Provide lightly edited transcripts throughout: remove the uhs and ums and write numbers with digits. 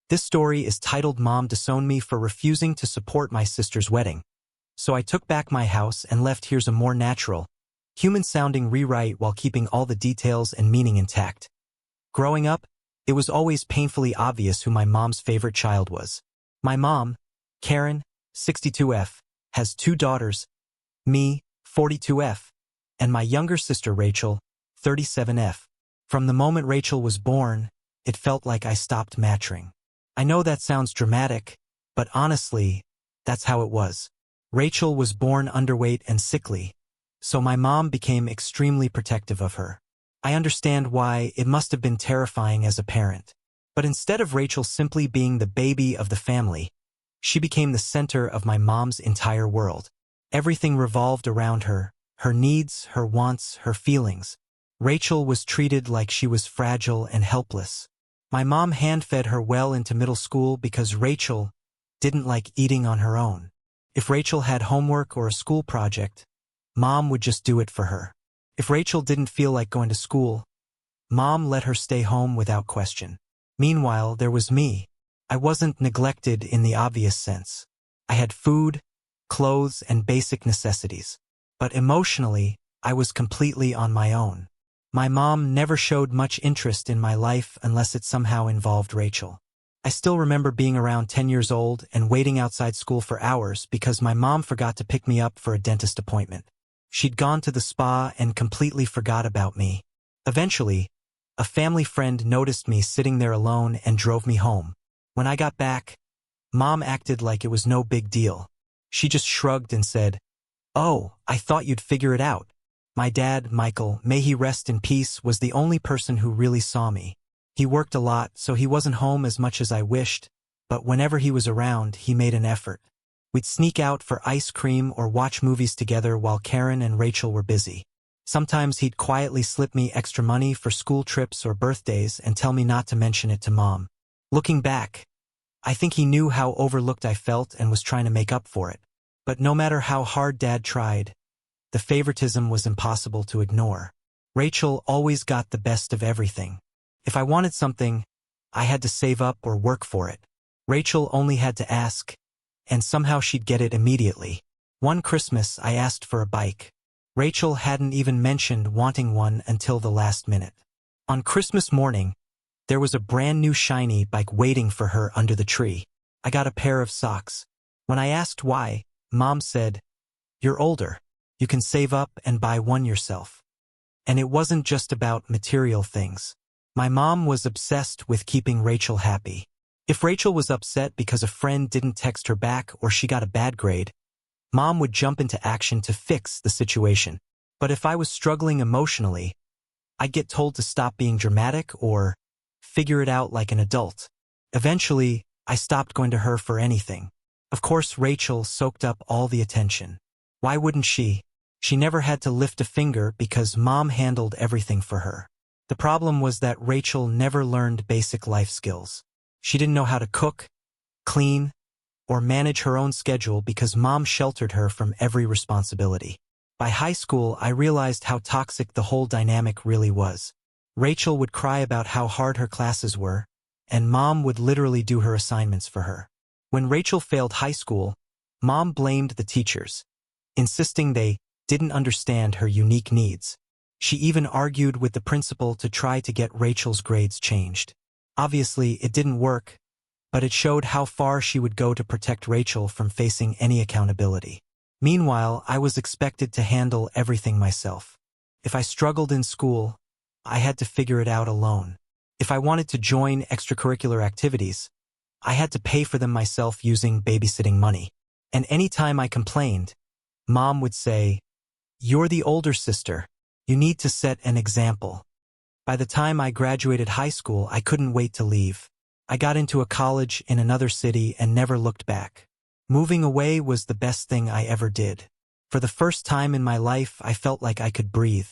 This story is titled Mom Disowned Me for refusing to support my sister's wedding. So I took back my house and left. Here's a more natural, human-sounding rewrite while keeping all the details and meaning intact. Growing up, it was always painfully obvious who my mom's favorite child was. My mom, Karen, 62F, has 2 daughters, me, 42F, and my younger sister Rachel, 37F. From the moment Rachel was born, it felt like I stopped matching. I know that sounds dramatic, but honestly, that's how it was. Rachel was born underweight and sickly, so my mom became extremely protective of her. I understand why. It must have been terrifying as a parent. But instead of Rachel simply being the baby of the family, she became the center of my mom's entire world. Everything revolved around her, her needs, her wants, her feelings. Rachel was treated like she was fragile and helpless. My mom hand-fed her well into middle school because Rachel didn't like eating on her own. If Rachel had homework or a school project, Mom would just do it for her. If Rachel didn't feel like going to school, Mom let her stay home without question. Meanwhile, there was me. I wasn't neglected in the obvious sense. I had food, clothes, and basic necessities. But emotionally, I was completely on my own. My mom never showed much interest in my life unless it somehow involved Rachel. I still remember being around 10 years old and waiting outside school for hours because my mom forgot to pick me up for a dentist appointment. She'd gone to the spa and completely forgot about me. Eventually, a family friend noticed me sitting there alone and drove me home. When I got back, Mom acted like it was no big deal. She just shrugged and said, "Oh, I thought you'd figure it out." My dad, Michael, may he rest in peace, was the only person who really saw me. He worked a lot, so he wasn't home as much as I wished, but whenever he was around, he made an effort. We'd sneak out for ice cream or watch movies together while Karen and Rachel were busy. Sometimes he'd quietly slip me extra money for school trips or birthdays and tell me not to mention it to Mom. Looking back, I think he knew how overlooked I felt and was trying to make up for it. But no matter how hard Dad tried, the favoritism was impossible to ignore. Rachel always got the best of everything. If I wanted something, I had to save up or work for it. Rachel only had to ask, and somehow she'd get it immediately. One Christmas, I asked for a bike. Rachel hadn't even mentioned wanting one until the last minute. On Christmas morning, there was a brand new shiny bike waiting for her under the tree. I got a pair of socks. When I asked why, Mom said, "You're older. You can save up and buy one yourself." And it wasn't just about material things. My mom was obsessed with keeping Rachel happy. If Rachel was upset because a friend didn't text her back or she got a bad grade, Mom would jump into action to fix the situation. But if I was struggling emotionally, I'd get told to stop being dramatic or figure it out like an adult. Eventually, I stopped going to her for anything. Of course, Rachel soaked up all the attention. Why wouldn't she? She never had to lift a finger because Mom handled everything for her. The problem was that Rachel never learned basic life skills. She didn't know how to cook, clean, or manage her own schedule because Mom sheltered her from every responsibility. By high school, I realized how toxic the whole dynamic really was. Rachel would cry about how hard her classes were, and Mom would literally do her assignments for her. When Rachel failed high school, Mom blamed the teachers, insisting they didn't understand her unique needs. She even argued with the principal to try to get Rachel's grades changed. Obviously, it didn't work, but it showed how far she would go to protect Rachel from facing any accountability. Meanwhile, I was expected to handle everything myself. If I struggled in school, I had to figure it out alone. If I wanted to join extracurricular activities, I had to pay for them myself using babysitting money. And anytime I complained, Mom would say, "You're the older sister. You need to set an example." By the time I graduated high school, I couldn't wait to leave. I got into a college in another city and never looked back. Moving away was the best thing I ever did. For the first time in my life, I felt like I could breathe.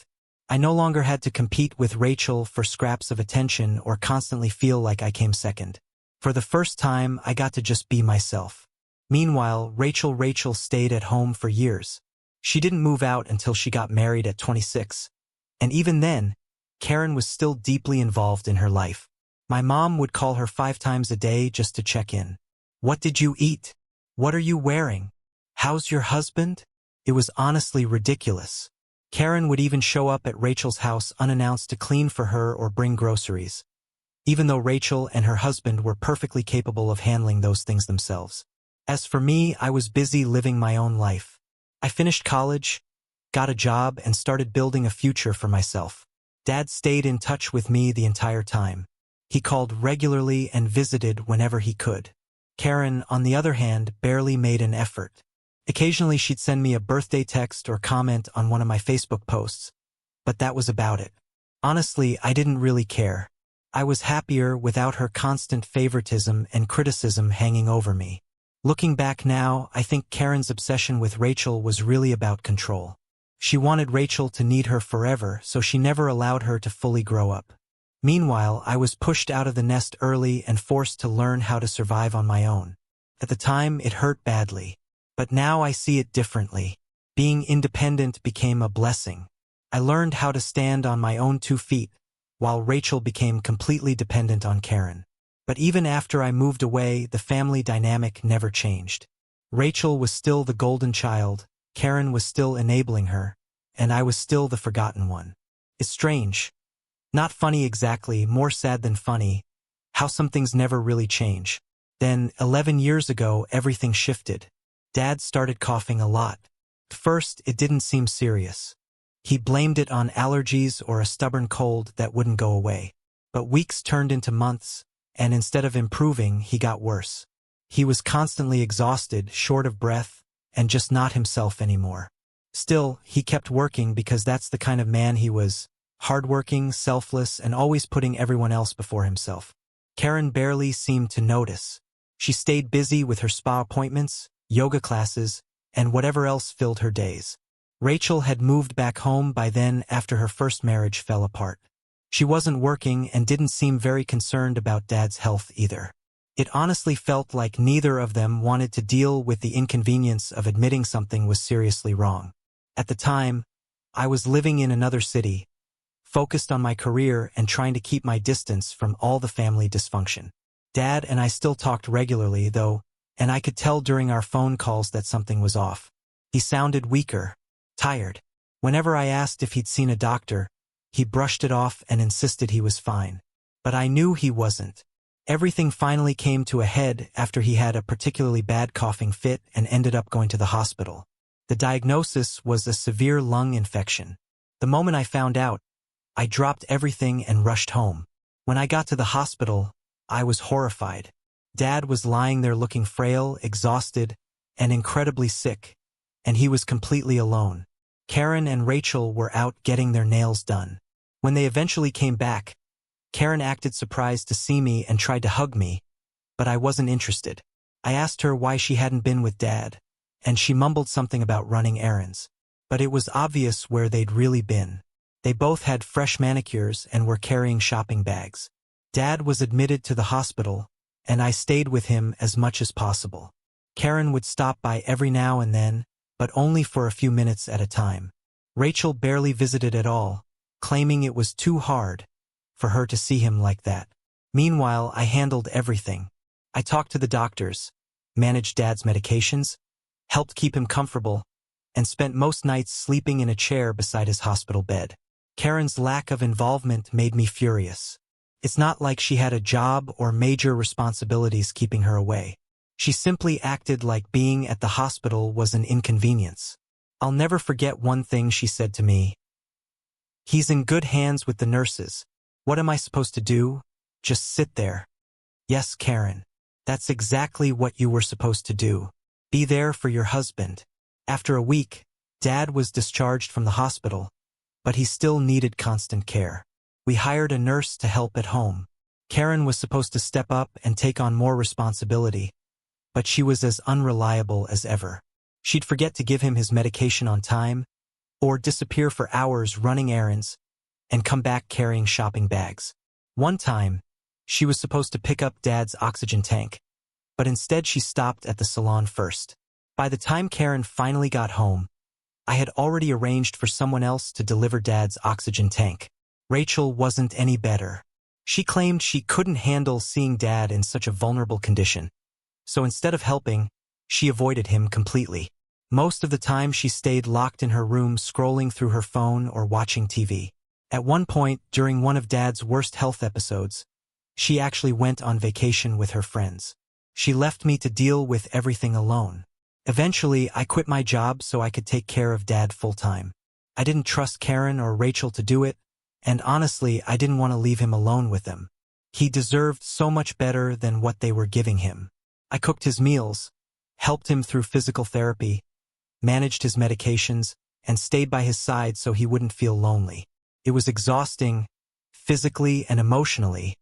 I no longer had to compete with Rachel for scraps of attention or constantly feel like I came second. For the first time, I got to just be myself. Meanwhile, Rachel stayed at home for years. She didn't move out until she got married at 26. And even then, Karen was still deeply involved in her life. My mom would call her 5 times a day just to check in. What did you eat? What are you wearing? How's your husband? It was honestly ridiculous. Karen would even show up at Rachel's house unannounced to clean for her or bring groceries, even though Rachel and her husband were perfectly capable of handling those things themselves. As for me, I was busy living my own life. I finished college, got a job, and started building a future for myself. Dad stayed in touch with me the entire time. He called regularly and visited whenever he could. Karen, on the other hand, barely made an effort. Occasionally she'd send me a birthday text or comment on one of my Facebook posts, but that was about it. Honestly, I didn't really care. I was happier without her constant favoritism and criticism hanging over me. Looking back now, I think Karen's obsession with Rachel was really about control. She wanted Rachel to need her forever, so she never allowed her to fully grow up. Meanwhile, I was pushed out of the nest early and forced to learn how to survive on my own. At the time, it hurt badly. But now I see it differently. Being independent became a blessing. I learned how to stand on my own 2 feet, while Rachel became completely dependent on Karen. But even after I moved away, the family dynamic never changed. Rachel was still the golden child, Karen was still enabling her, and I was still the forgotten one. It's strange. Not funny exactly, more sad than funny, how some things never really change. Then, 11 years ago, everything shifted. Dad started coughing a lot. At first, it didn't seem serious. He blamed it on allergies or a stubborn cold that wouldn't go away. But weeks turned into months, and instead of improving, he got worse. He was constantly exhausted, short of breath, and just not himself anymore. Still, he kept working because that's the kind of man he was. Hardworking, selfless, and always putting everyone else before himself. Karen barely seemed to notice. She stayed busy with her spa appointments, yoga classes, and whatever else filled her days. Rachel had moved back home by then after her first marriage fell apart. She wasn't working and didn't seem very concerned about Dad's health either. It honestly felt like neither of them wanted to deal with the inconvenience of admitting something was seriously wrong. At the time, I was living in another city, focused on my career and trying to keep my distance from all the family dysfunction. Dad and I still talked regularly, though, and I could tell during our phone calls that something was off. He sounded weaker, tired. Whenever I asked if he'd seen a doctor, he brushed it off and insisted he was fine. But I knew he wasn't. Everything finally came to a head after he had a particularly bad coughing fit and ended up going to the hospital. The diagnosis was a severe lung infection. The moment I found out, I dropped everything and rushed home. When I got to the hospital, I was horrified. Dad was lying there looking frail, exhausted, and incredibly sick, and he was completely alone. Karen and Rachel were out getting their nails done. When they eventually came back, Karen acted surprised to see me and tried to hug me, but I wasn't interested. I asked her why she hadn't been with Dad, and she mumbled something about running errands. But it was obvious where they'd really been. They both had fresh manicures and were carrying shopping bags. Dad was admitted to the hospital, and I stayed with him as much as possible. Karen would stop by every now and then, but only for a few minutes at a time. Rachel barely visited at all, claiming it was too hard for her to see him like that. Meanwhile, I handled everything. I talked to the doctors, managed Dad's medications, helped keep him comfortable, and spent most nights sleeping in a chair beside his hospital bed. Karen's lack of involvement made me furious. It's not like she had a job or major responsibilities keeping her away. She simply acted like being at the hospital was an inconvenience. I'll never forget one thing she said to me. "He's in good hands with the nurses. What am I supposed to do? Just sit there?" Yes, Karen. That's exactly what you were supposed to do. Be there for your husband. After a week, Dad was discharged from the hospital, but he still needed constant care. We hired a nurse to help at home. Karen was supposed to step up and take on more responsibility, but she was as unreliable as ever. She'd forget to give him his medication on time, or disappear for hours running errands, and come back carrying shopping bags. One time, she was supposed to pick up Dad's oxygen tank, but instead she stopped at the salon first. By the time Karen finally got home, I had already arranged for someone else to deliver Dad's oxygen tank. Rachel wasn't any better. She claimed she couldn't handle seeing Dad in such a vulnerable condition. So instead of helping, she avoided him completely. Most of the time she stayed locked in her room scrolling through her phone or watching TV. At one point, during one of Dad's worst health episodes, she actually went on vacation with her friends. She left me to deal with everything alone. Eventually, I quit my job so I could take care of Dad full-time. I didn't trust Karen or Rachel to do it, and honestly, I didn't want to leave him alone with them. He deserved so much better than what they were giving him. I cooked his meals, helped him through physical therapy, managed his medications, and stayed by his side so he wouldn't feel lonely. It was exhausting, physically and emotionally,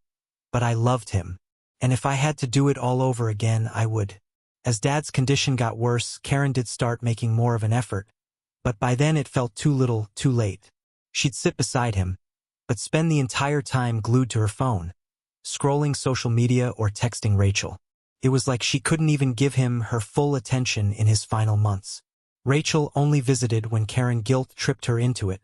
but I loved him. And if I had to do it all over again, I would. As Dad's condition got worse, Karen did start making more of an effort, but by then it felt too little, too late. She'd sit beside him, but spend the entire time glued to her phone, scrolling social media or texting Rachel. It was like she couldn't even give him her full attention in his final months. Rachel only visited when Karen guilt-tripped her into it,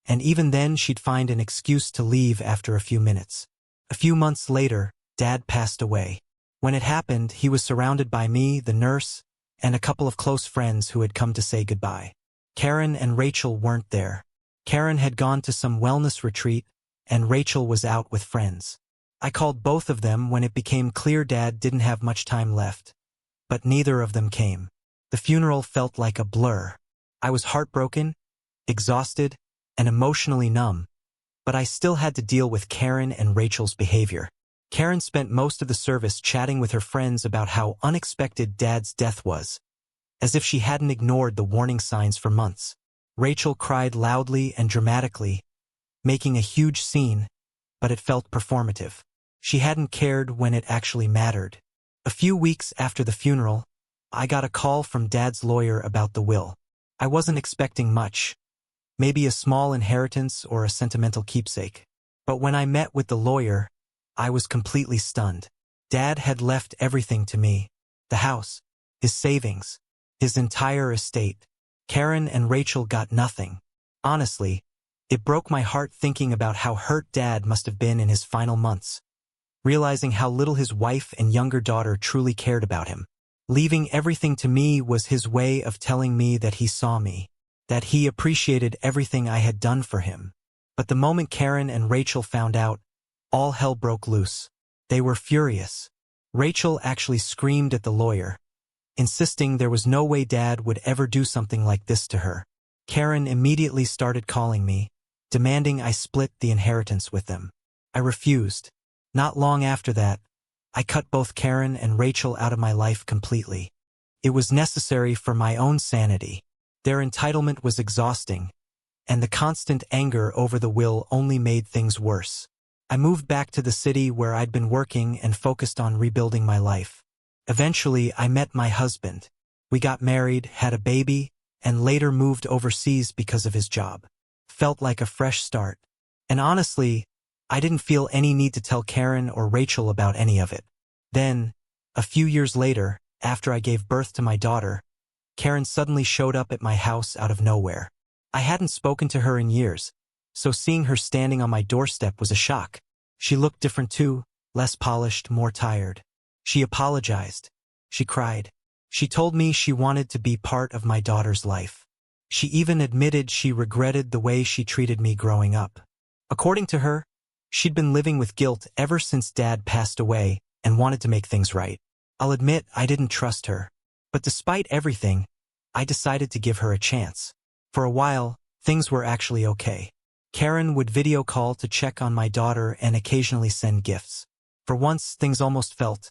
and even then she'd find an excuse to leave after a few minutes. A few months later, Dad passed away. When it happened, he was surrounded by me, the nurse, and a couple of close friends who had come to say goodbye. Karen and Rachel weren't there. Karen had gone to some wellness retreat, and Rachel was out with friends. I called both of them when it became clear Dad didn't have much time left, but neither of them came. The funeral felt like a blur. I was heartbroken, exhausted, and emotionally numb, but I still had to deal with Karen and Rachel's behavior. Karen spent most of the service chatting with her friends about how unexpected Dad's death was, as if she hadn't ignored the warning signs for months. Rachel cried loudly and dramatically, making a huge scene, but it felt performative. She hadn't cared when it actually mattered. A few weeks after the funeral, I got a call from Dad's lawyer about the will. I wasn't expecting much, maybe a small inheritance or a sentimental keepsake. But when I met with the lawyer, I was completely stunned. Dad had left everything to me: the house, his savings, his entire estate. Karen and Rachel got nothing. Honestly, it broke my heart thinking about how hurt Dad must have been in his final months, realizing how little his wife and younger daughter truly cared about him. Leaving everything to me was his way of telling me that he saw me, that he appreciated everything I had done for him. But the moment Karen and Rachel found out, all hell broke loose. They were furious. Rachel actually screamed at the lawyer, insisting there was no way Dad would ever do something like this to her. Karen immediately started calling me, demanding I split the inheritance with them. I refused. Not long after that, I cut both Karen and Rachel out of my life completely. It was necessary for my own sanity. Their entitlement was exhausting, and the constant anger over the will only made things worse. I moved back to the city where I'd been working and focused on rebuilding my life. Eventually, I met my husband. We got married, had a baby, and later moved overseas because of his job. Felt like a fresh start. And honestly, I didn't feel any need to tell Karen or Rachel about any of it. Then, a few years later, after I gave birth to my daughter, Karen suddenly showed up at my house out of nowhere. I hadn't spoken to her in years, so seeing her standing on my doorstep was a shock. She looked different too, less polished, more tired. She apologized. She cried. She told me she wanted to be part of my daughter's life. She even admitted she regretted the way she treated me growing up. According to her, she'd been living with guilt ever since Dad passed away and wanted to make things right. I'll admit I didn't trust her, but despite everything, I decided to give her a chance. For a while, things were actually okay. Karen would video call to check on my daughter and occasionally send gifts. For once, things almost felt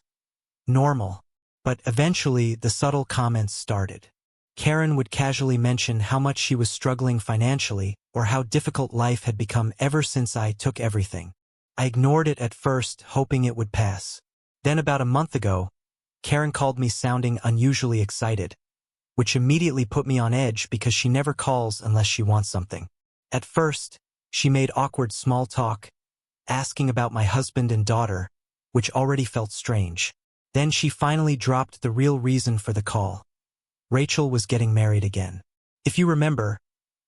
normal. But eventually, the subtle comments started. Karen would casually mention how much she was struggling financially or how difficult life had become ever since I took everything. I ignored it at first, hoping it would pass. Then about a month ago, Karen called me sounding unusually excited, which immediately put me on edge because she never calls unless she wants something. At first, she made awkward small talk, asking about my husband and daughter, which already felt strange. Then she finally dropped the real reason for the call. Rachel was getting married again. If you remember,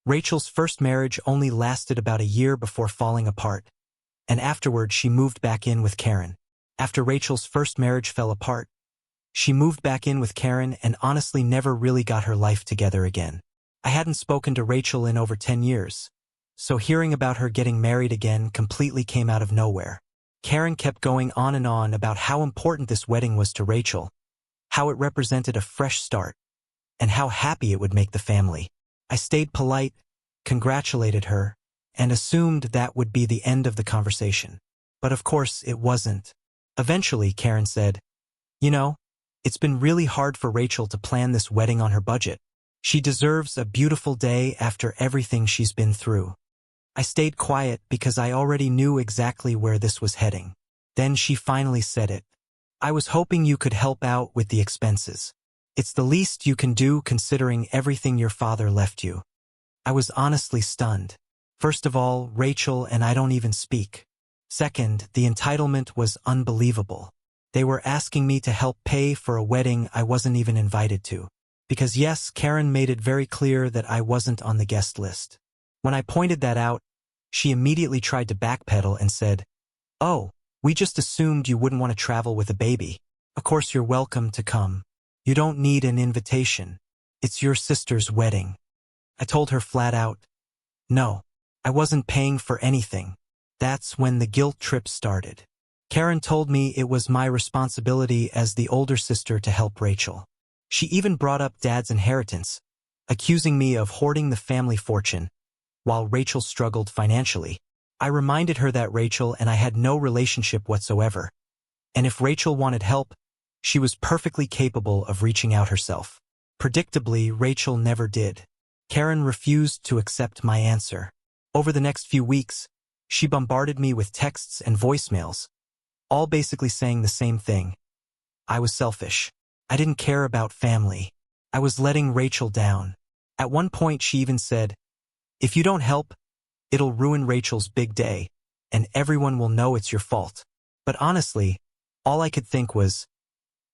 Rachel's first marriage only lasted about a year before falling apart, and afterward she moved back in with Karen. After Rachel's first marriage fell apart, she moved back in with Karen and honestly never really got her life together again. I hadn't spoken to Rachel in over 10 years, so hearing about her getting married again completely came out of nowhere. Karen kept going on and on about how important this wedding was to Rachel, how it represented a fresh start, and how happy it would make the family. I stayed polite, congratulated her, and assumed that would be the end of the conversation. But of course it wasn't. Eventually, Karen said, "You know, it's been really hard for Rachel to plan this wedding on her budget. She deserves a beautiful day after everything she's been through." I stayed quiet because I already knew exactly where this was heading. Then she finally said it. "I was hoping you could help out with the expenses. It's the least you can do considering everything your father left you." I was honestly stunned. First of all, Rachel and I don't even speak. Second, the entitlement was unbelievable. They were asking me to help pay for a wedding I wasn't even invited to. Because yes, Karen made it very clear that I wasn't on the guest list. When I pointed that out, she immediately tried to backpedal and said, "Oh, we just assumed you wouldn't want to travel with a baby. Of course you're welcome to come. You don't need an invitation. It's your sister's wedding." I told her flat out, no, I wasn't paying for anything. That's when the guilt trip started. Karen told me it was my responsibility as the older sister to help Rachel. She even brought up Dad's inheritance, accusing me of hoarding the family fortune, while Rachel struggled financially. I reminded her that Rachel and I had no relationship whatsoever, and if Rachel wanted help, she was perfectly capable of reaching out herself. Predictably, Rachel never did. Karen refused to accept my answer. Over the next few weeks, she bombarded me with texts and voicemails, all basically saying the same thing. I was selfish. I didn't care about family. I was letting Rachel down. At one point she even said, "If you don't help, it'll ruin Rachel's big day, and everyone will know it's your fault." But honestly, all I could think was,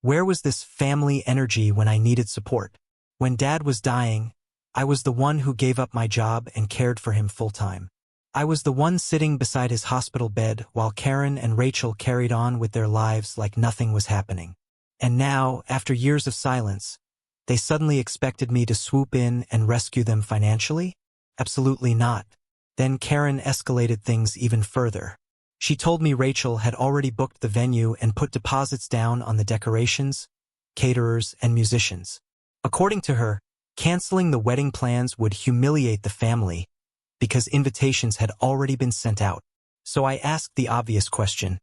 where was this family energy when I needed support? When Dad was dying, I was the one who gave up my job and cared for him full-time. I was the one sitting beside his hospital bed while Karen and Rachel carried on with their lives like nothing was happening. And now, after years of silence, they suddenly expected me to swoop in and rescue them financially? Absolutely not. Then Karen escalated things even further. She told me Rachel had already booked the venue and put deposits down on the decorations, caterers, and musicians. According to her, canceling the wedding plans would humiliate the family because invitations had already been sent out. So I asked the obvious question.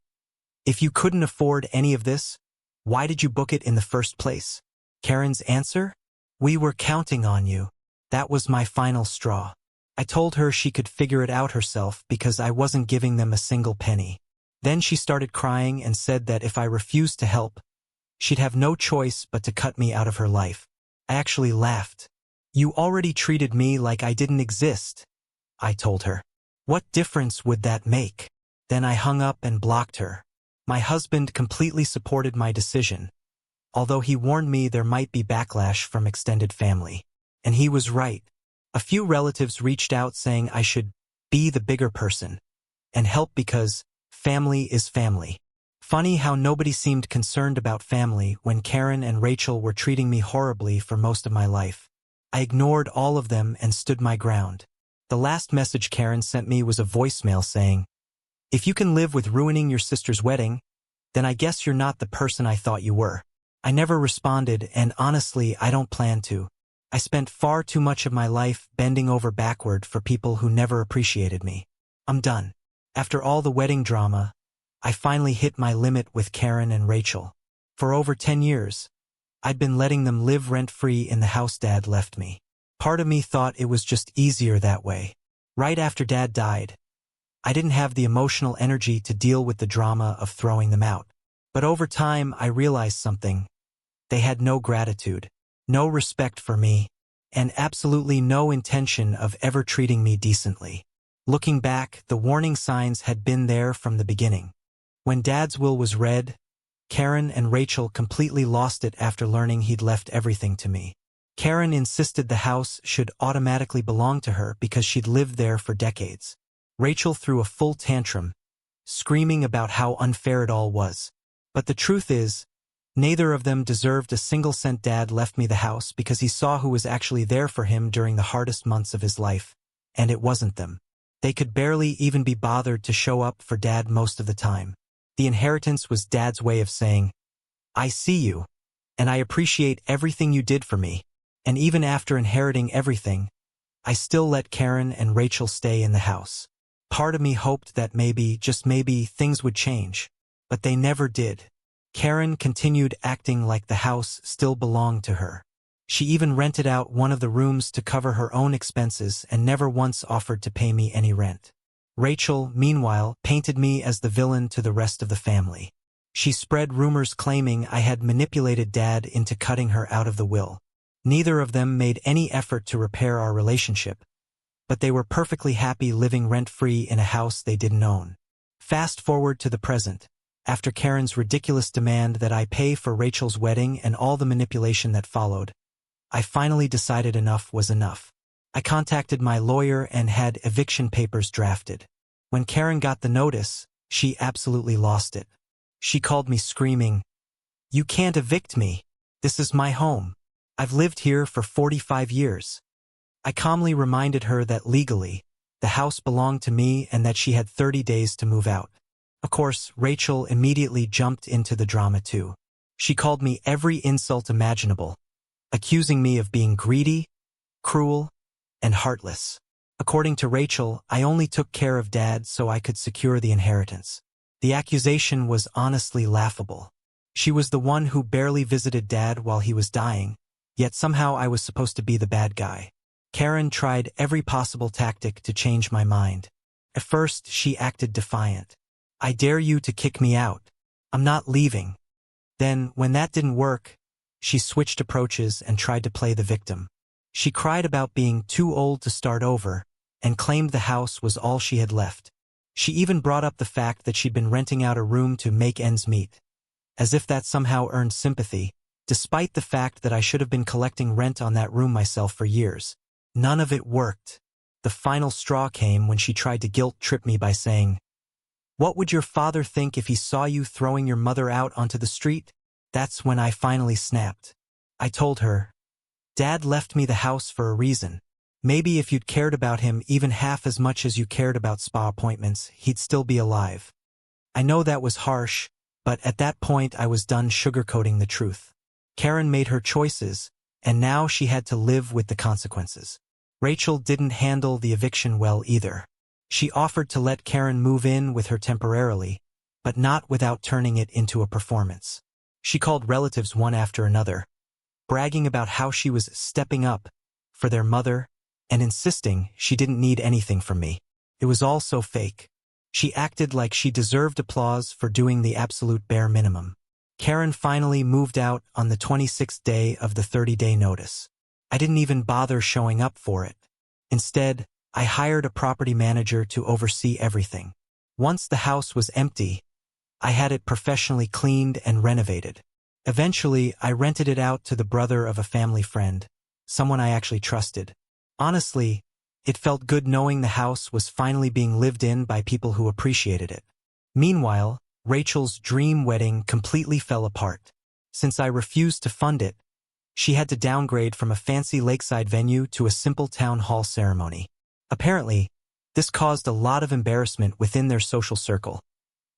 If you couldn't afford any of this, why did you book it in the first place? Karen's answer? "We were counting on you. That was my final straw." I told her she could figure it out herself because I wasn't giving them a single penny. Then she started crying and said that if I refused to help, she'd have no choice but to cut me out of her life. I actually laughed. "You already treated me like I didn't exist," I told her. "What difference would that make?" Then I hung up and blocked her. My husband completely supported my decision, although he warned me there might be backlash from extended family. And he was right. A few relatives reached out saying I should be the bigger person and help because family is family. Funny how nobody seemed concerned about family when Karen and Rachel were treating me horribly for most of my life. I ignored all of them and stood my ground. The last message Karen sent me was a voicemail saying, "If you can live with ruining your sister's wedding, then I guess you're not the person I thought you were." I never responded, and honestly, I don't plan to. I spent far too much of my life bending over backward for people who never appreciated me. I'm done. After all the wedding drama, I finally hit my limit with Karen and Rachel. For over 10 years, I'd been letting them live rent-free in the house Dad left me. Part of me thought it was just easier that way. Right after Dad died, I didn't have the emotional energy to deal with the drama of throwing them out. But over time, I realized something. They had no gratitude, no respect for me, and absolutely no intention of ever treating me decently. Looking back, the warning signs had been there from the beginning. When Dad's will was read, Karen and Rachel completely lost it after learning he'd left everything to me. Karen insisted the house should automatically belong to her because she'd lived there for decades. Rachel threw a full tantrum, screaming about how unfair it all was. But the truth is, neither of them deserved a single cent. Dad left me the house because he saw who was actually there for him during the hardest months of his life, and it wasn't them. They could barely even be bothered to show up for Dad most of the time. The inheritance was Dad's way of saying, "I see you, and I appreciate everything you did for me." And even after inheriting everything, I still let Karen and Rachel stay in the house. Part of me hoped that maybe, just maybe, things would change. But they never did. Karen continued acting like the house still belonged to her. She even rented out one of the rooms to cover her own expenses and never once offered to pay me any rent. Rachel, meanwhile, painted me as the villain to the rest of the family. She spread rumors claiming I had manipulated Dad into cutting her out of the will. Neither of them made any effort to repair our relationship, but they were perfectly happy living rent-free in a house they didn't own. Fast forward to the present. After Karen's ridiculous demand that I pay for Rachel's wedding and all the manipulation that followed, I finally decided enough was enough. I contacted my lawyer and had eviction papers drafted. When Karen got the notice, she absolutely lost it. She called me screaming, "You can't evict me. This is my home. I've lived here for 45 years. I calmly reminded her that legally, the house belonged to me and that she had 30 days to move out. Of course, Rachel immediately jumped into the drama too. She called me every insult imaginable, accusing me of being greedy, cruel, and heartless. According to Rachel, I only took care of Dad so I could secure the inheritance. The accusation was honestly laughable. She was the one who barely visited Dad while he was dying, yet somehow I was supposed to be the bad guy. Karen tried every possible tactic to change my mind. At first, she acted defiant. "I dare you to kick me out. I'm not leaving." Then, when that didn't work, she switched approaches and tried to play the victim. She cried about being too old to start over and claimed the house was all she had left. She even brought up the fact that she'd been renting out a room to make ends meet, as if that somehow earned sympathy, despite the fact that I should have been collecting rent on that room myself for years. None of it worked. The final straw came when she tried to guilt-trip me by saying, "What would your father think if he saw you throwing your mother out onto the street?" That's when I finally snapped. I told her, "Dad left me the house for a reason. Maybe if you'd cared about him even half as much as you cared about spa appointments, he'd still be alive." I know that was harsh, but at that point I was done sugarcoating the truth. Karen made her choices, and now she had to live with the consequences. Rachel didn't handle the eviction well either. She offered to let Karen move in with her temporarily, but not without turning it into a performance. She called relatives one after another, bragging about how she was stepping up for their mother and insisting she didn't need anything from me. It was all so fake. She acted like she deserved applause for doing the absolute bare minimum. Karen finally moved out on the 26th day of the 30-day notice. I didn't even bother showing up for it. Instead, I hired a property manager to oversee everything. Once the house was empty, I had it professionally cleaned and renovated. Eventually, I rented it out to the brother of a family friend, someone I actually trusted. Honestly, it felt good knowing the house was finally being lived in by people who appreciated it. Meanwhile, Rachel's dream wedding completely fell apart. Since I refused to fund it, she had to downgrade from a fancy lakeside venue to a simple town hall ceremony. Apparently, this caused a lot of embarrassment within their social circle,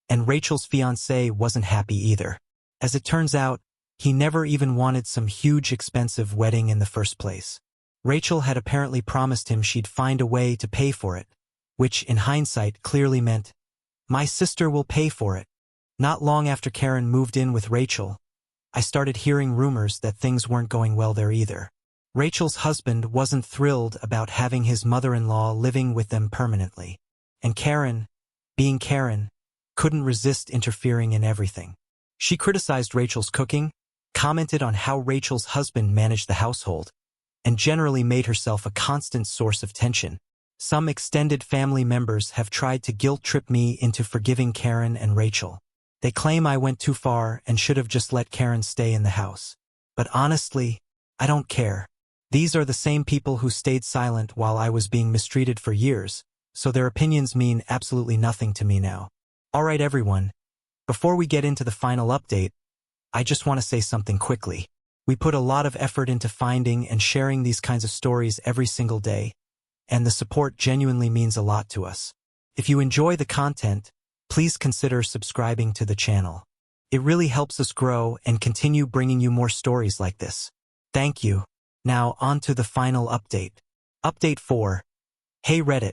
and Rachel's fiancé wasn't happy either. As it turns out, he never even wanted some huge expensive wedding in the first place. Rachel had apparently promised him she'd find a way to pay for it, which in hindsight clearly meant, "My sister will pay for it." Not long after Karen moved in with Rachel, I started hearing rumors that things weren't going well there either. Rachel's husband wasn't thrilled about having his mother-in-law living with them permanently, and Karen, being Karen, couldn't resist interfering in everything. She criticized Rachel's cooking, commented on how Rachel's husband managed the household, and generally made herself a constant source of tension. Some extended family members have tried to guilt-trip me into forgiving Karen and Rachel. They claim I went too far and should have just let Karen stay in the house. But honestly, I don't care. These are the same people who stayed silent while I was being mistreated for years, so their opinions mean absolutely nothing to me now. Alright everyone, before we get into the final update, I just want to say something quickly. We put a lot of effort into finding and sharing these kinds of stories every single day, and the support genuinely means a lot to us. If you enjoy the content, please consider subscribing to the channel. It really helps us grow and continue bringing you more stories like this. Thank you. Now on to the final update. Update 4. Hey Reddit.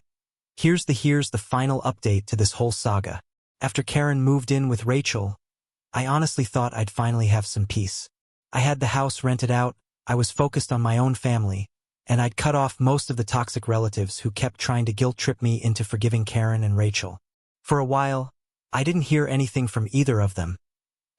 Here's the final update to this whole saga. After Karen moved in with Rachel, I honestly thought I'd finally have some peace. I had the house rented out, I was focused on my own family, and I'd cut off most of the toxic relatives who kept trying to guilt-trip me into forgiving Karen and Rachel. For a while, I didn't hear anything from either of them.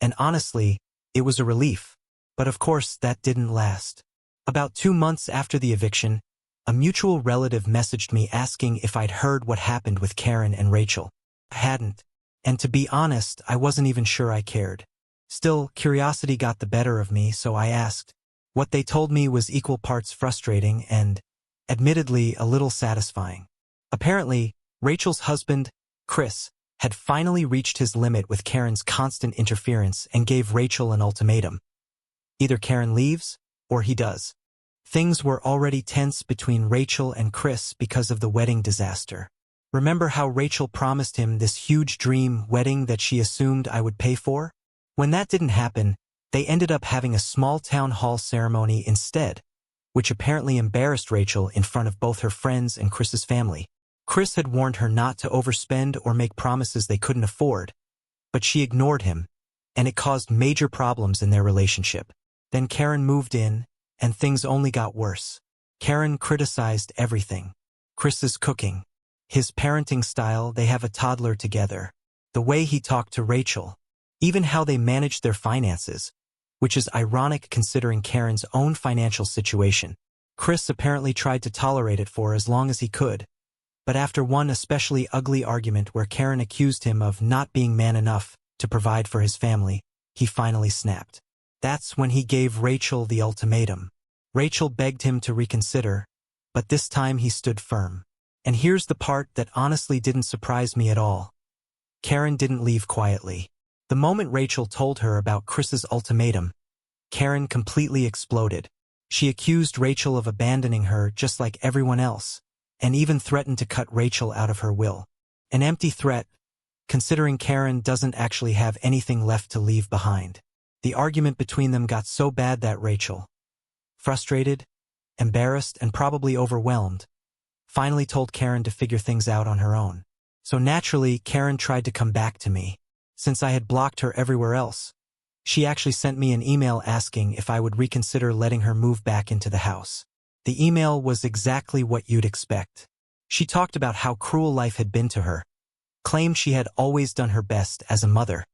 And honestly, it was a relief. But of course, that didn't last. About 2 months after the eviction, a mutual relative messaged me asking if I'd heard what happened with Karen and Rachel. I hadn't. And to be honest, I wasn't even sure I cared. Still, curiosity got the better of me, so I asked. What they told me was equal parts frustrating and, admittedly, a little satisfying. Apparently, Rachel's husband, Chris, had finally reached his limit with Karen's constant interference and gave Rachel an ultimatum. Either Karen leaves, or he does. Things were already tense between Rachel and Chris because of the wedding disaster. Remember how Rachel promised him this huge dream wedding that she assumed I would pay for? When that didn't happen, they ended up having a small town hall ceremony instead, which apparently embarrassed Rachel in front of both her friends and Chris's family. Chris had warned her not to overspend or make promises they couldn't afford, but she ignored him, and it caused major problems in their relationship. Then Karen moved in, and things only got worse. Karen criticized everything. Chris's cooking, his parenting style, they have a toddler together, the way he talked to Rachel, even how they managed their finances, which is ironic considering Karen's own financial situation. Chris apparently tried to tolerate it for as long as he could, but after one especially ugly argument where Karen accused him of not being man enough to provide for his family, he finally snapped. That's when he gave Rachel the ultimatum. Rachel begged him to reconsider, but this time he stood firm. And here's the part that honestly didn't surprise me at all. Karen didn't leave quietly. The moment Rachel told her about Chris's ultimatum, Karen completely exploded. She accused Rachel of abandoning her just like everyone else, and even threatened to cut Rachel out of her will. An empty threat, considering Karen doesn't actually have anything left to leave behind. The argument between them got so bad that Rachel, frustrated, embarrassed, and probably overwhelmed, finally told Karen to figure things out on her own. So naturally, Karen tried to come back to me. Since I had blocked her everywhere else, she actually sent me an email asking if I would reconsider letting her move back into the house. The email was exactly what you'd expect. She talked about how cruel life had been to her, claimed she had always done her best as a mother,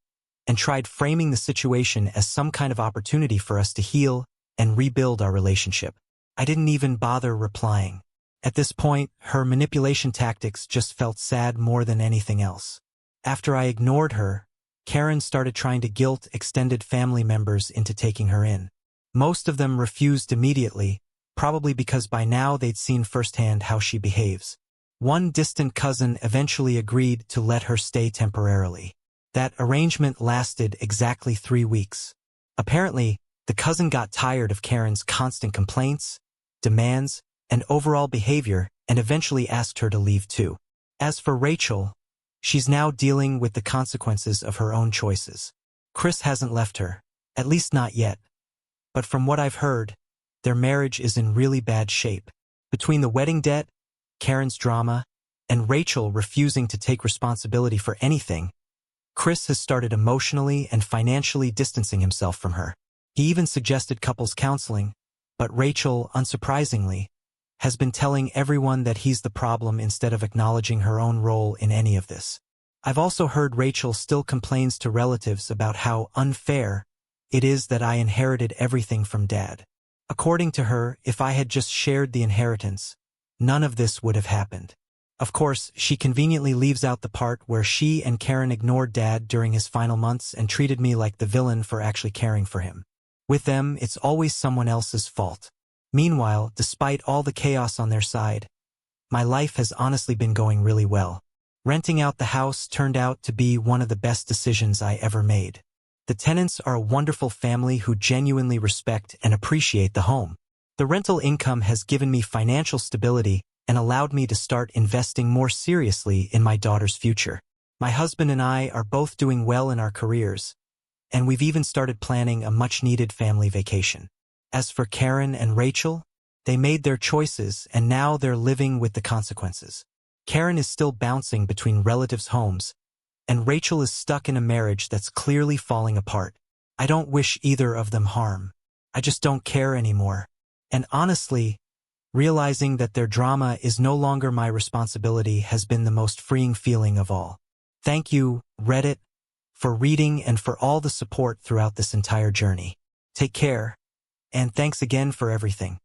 and tried framing the situation as some kind of opportunity for us to heal and rebuild our relationship. I didn't even bother replying. At this point, her manipulation tactics just felt sad more than anything else. After I ignored her, Karen started trying to guilt extended family members into taking her in. Most of them refused immediately, probably because by now they'd seen firsthand how she behaves. One distant cousin eventually agreed to let her stay temporarily. That arrangement lasted exactly 3 weeks. Apparently, the cousin got tired of Karen's constant complaints, demands, and overall behavior and eventually asked her to leave too. As for Rachel, she's now dealing with the consequences of her own choices. Chris hasn't left her, at least not yet. But from what I've heard, their marriage is in really bad shape. Between the wedding debt, Karen's drama, and Rachel refusing to take responsibility for anything, Chris has started emotionally and financially distancing himself from her. He even suggested couples counseling, but Rachel, unsurprisingly, has been telling everyone that he's the problem instead of acknowledging her own role in any of this. I've also heard Rachel still complains to relatives about how unfair it is that I inherited everything from Dad. According to her, if I had just shared the inheritance, none of this would have happened. Of course, she conveniently leaves out the part where she and Karen ignored Dad during his final months and treated me like the villain for actually caring for him. With them, it's always someone else's fault. Meanwhile, despite all the chaos on their side, my life has honestly been going really well. Renting out the house turned out to be one of the best decisions I ever made. The tenants are a wonderful family who genuinely respect and appreciate the home. The rental income has given me financial stability and allowed me to start investing more seriously in my daughter's future. My husband and I are both doing well in our careers, and we've even started planning a much-needed family vacation. As for Karen and Rachel, they made their choices and now they're living with the consequences. Karen is still bouncing between relatives' homes, and Rachel is stuck in a marriage that's clearly falling apart. I don't wish either of them harm. I just don't care anymore. And honestly, realizing that their drama is no longer my responsibility has been the most freeing feeling of all. Thank you, Reddit, for reading and for all the support throughout this entire journey. Take care, and thanks again for everything.